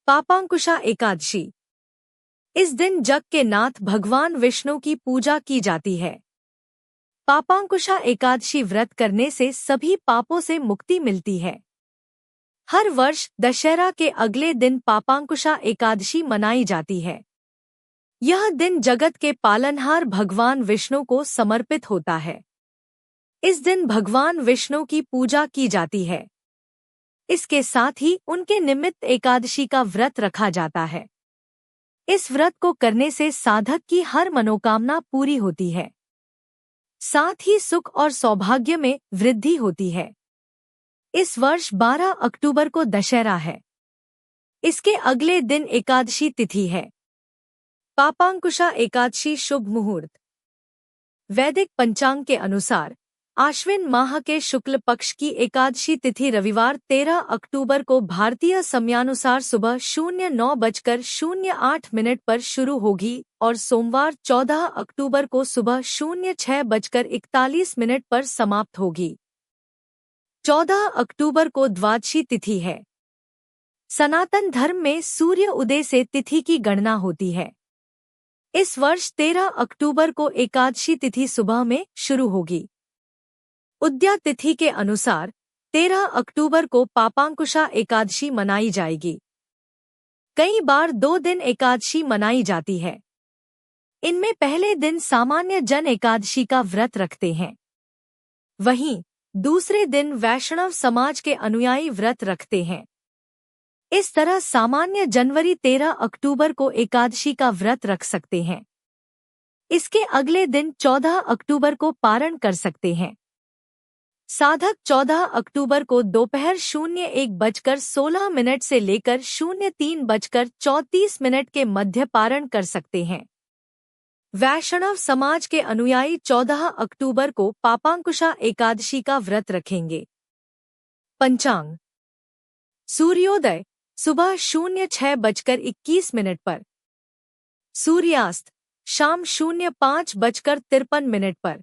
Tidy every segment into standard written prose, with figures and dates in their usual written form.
पापांकुशा एकादशी। इस दिन जग के नाथ भगवान विष्णु की पूजा की जाती है। पापांकुशा एकादशी व्रत करने से सभी पापों से मुक्ति मिलती है। हर वर्ष दशहरा के अगले दिन पापांकुशा एकादशी मनाई जाती है। यह दिन जगत के पालनहार भगवान विष्णु को समर्पित होता है। इस दिन भगवान विष्णु की पूजा की जाती है। इसके साथ ही उनके निमित्त एकादशी का व्रत रखा जाता है। इस व्रत को करने से साधक की हर मनोकामना पूरी होती है। साथ ही सुख और सौभाग्य में वृद्धि होती है। इस वर्ष 12 अक्टूबर को दशहरा है। इसके अगले दिन एकादशी तिथि है। पापांकुशा एकादशी शुभ मुहूर्त। वैदिक पंचांग के अनुसार आश्विन माह के शुक्ल पक्ष की एकादशी तिथि रविवार 13 अक्टूबर को भारतीय समयानुसार सुबह 09:08 पर शुरू होगी और सोमवार 14 अक्टूबर को सुबह 06:41 पर समाप्त होगी। 14 अक्टूबर को द्वादशी तिथि है। सनातन धर्म में सूर्य उदय से तिथि की गणना होती है। इस वर्ष 13 अक्टूबर को एकादशी तिथि सुबह में शुरू होगी। उद्या तिथि के अनुसार 13 अक्टूबर को पापांकुशा एकादशी मनाई जाएगी। कई बार 2 दिन एकादशी मनाई जाती है। इनमें पहले दिन सामान्य जन एकादशी का व्रत रखते हैं। वहीं दूसरे दिन वैष्णव समाज के अनुयायी व्रत रखते हैं। इस तरह सामान्य जनवरी 13 अक्टूबर को एकादशी का व्रत रख सकते हैं। इसके अगले दिन 14 अक्टूबर को पारण कर सकते हैं। साधक 14 अक्टूबर को दोपहर 01:16 से लेकर 03:34 के मध्य पारण कर सकते हैं। वैष्णव समाज के अनुयायी 14 अक्टूबर को पापांकुशा एकादशी का व्रत रखेंगे। पंचांग। सूर्योदय सुबह 06:21 पर। सूर्यास्त शाम 05:53 पर।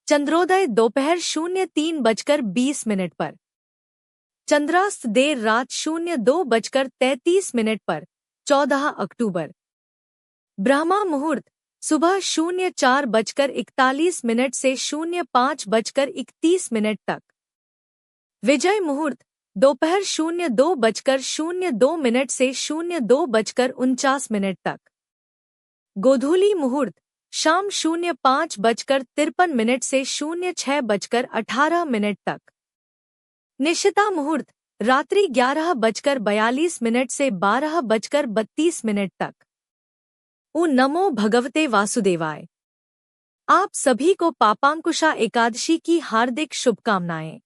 चंद्रोदय दोपहर 03:20 पर। चंद्रास्त देर रात 02:33 पर 14 अक्टूबर। ब्रह्मा मुहूर्त सुबह 04:41 से 05:31 तक। विजय मुहूर्त दोपहर 02:02 से 02:49 तक। गोधूली मुहूर्त शाम 05:53 से 06:18 तक। निशिता मुहूर्त रात्रि 11:42 से 12:32 तक। ओ नमो भगवते वासुदेवाय। आप सभी को पापांकुशा एकादशी की हार्दिक शुभकामनाएं।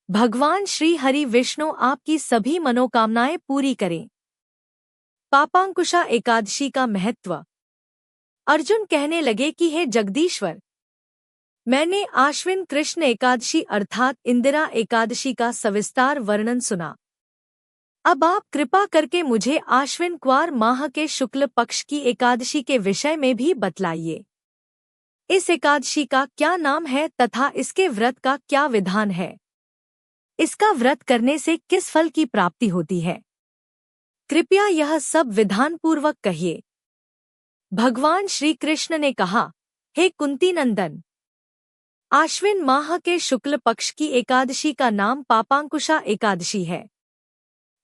भगवान श्री हरि विष्णु आपकी सभी मनोकामनाएं पूरी करें। पापांकुशा एकादशी का महत्व। अर्जुन कहने लगे कि हे जगदीश्वर, मैंने आश्विन कृष्ण एकादशी अर्थात इंदिरा एकादशी का सविस्तार वर्णन सुना। अब आप कृपा करके मुझे आश्विन क्वार माह के शुक्ल पक्ष की एकादशी के विषय में भी बतलाइए। इस एकादशी का क्या नाम है तथा इसके व्रत का क्या विधान है? इसका व्रत करने से किस फल की प्राप्ति होती है? कृपया यह सब विधानपूर्वक कहिए। भगवान श्री कृष्ण ने कहा, हे कुंती नंदन, आश्विन माह के शुक्ल पक्ष की एकादशी का नाम पापांकुशा एकादशी है।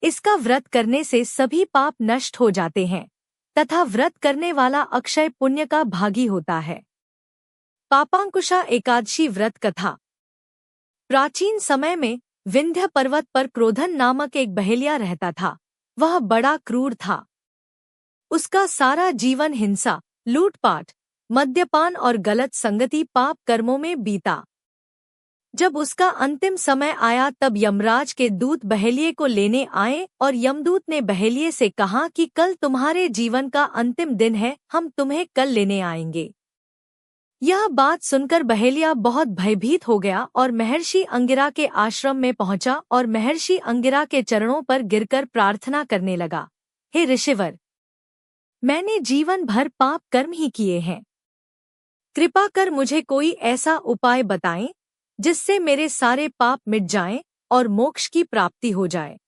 इसका व्रत करने से सभी पाप नष्ट हो जाते हैं तथा व्रत करने वाला अक्षय पुण्य का भागी होता है। पापांकुशा एकादशी व्रत कथा। प्राचीन समय में विंध्य पर्वत पर क्रोधन नामक एक बहेलिया रहता था। वह बड़ा क्रूर था। उसका सारा जीवन हिंसा, लूटपाट, मद्यपान और गलत संगति पाप कर्मों में बीता। जब उसका अंतिम समय आया तब यमराज के दूत बहेलिये को लेने आए और यमदूत ने बहेलिये से कहा कि कल तुम्हारे जीवन का अंतिम दिन है, हम तुम्हें कल लेने आएंगे। यह बात सुनकर बहेलिया बहुत भयभीत हो गया और महर्षि अंगिरा के आश्रम में पहुंचा और महर्षि अंगिरा के चरणों पर गिरकर प्रार्थना करने लगा, हे ऋषिवर, मैंने जीवन भर पाप कर्म ही किए हैं। कृपा कर मुझे कोई ऐसा उपाय बताएं जिससे मेरे सारे पाप मिट जाएं और मोक्ष की प्राप्ति हो जाए।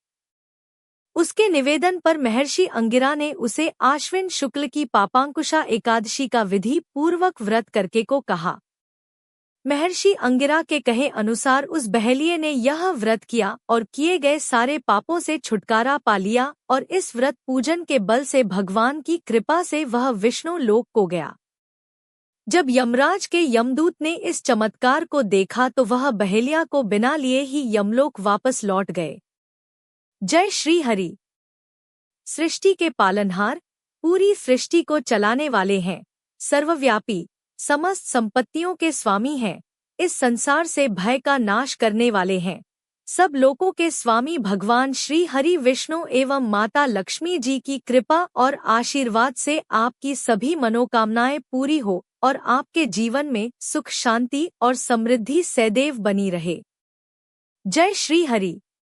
उसके निवेदन पर महर्षि अंगिरा ने उसे आश्विन शुक्ल की पापांकुशा एकादशी का विधि पूर्वक व्रत करके को कहा। महर्षि अंगिरा के कहे अनुसार उस बहेलिये ने यह व्रत किया और किए गए सारे पापों से छुटकारा पा लिया और इस व्रत पूजन के बल से भगवान की कृपा से वह विष्णु लोक को गया। जब यमराज के यमदूत ने इस चमत्कार को देखा तो वह बहेलिया को बिना लिए ही यमलोक वापस लौट गए। जय श्री हरि। सृष्टि के पालनहार, पूरी सृष्टि को चलाने वाले हैं, सर्वव्यापी, समस्त संपत्तियों के स्वामी हैं, इस संसार से भय का नाश करने वाले हैं, सब लोकों के स्वामी भगवान श्री हरि विष्णु एवं माता लक्ष्मी जी की कृपा और आशीर्वाद से आपकी सभी मनोकामनाएं पूरी हो और आपके जीवन में सुख शांति और समृद्धि सदैव बनी रहे। जय श्री हरि।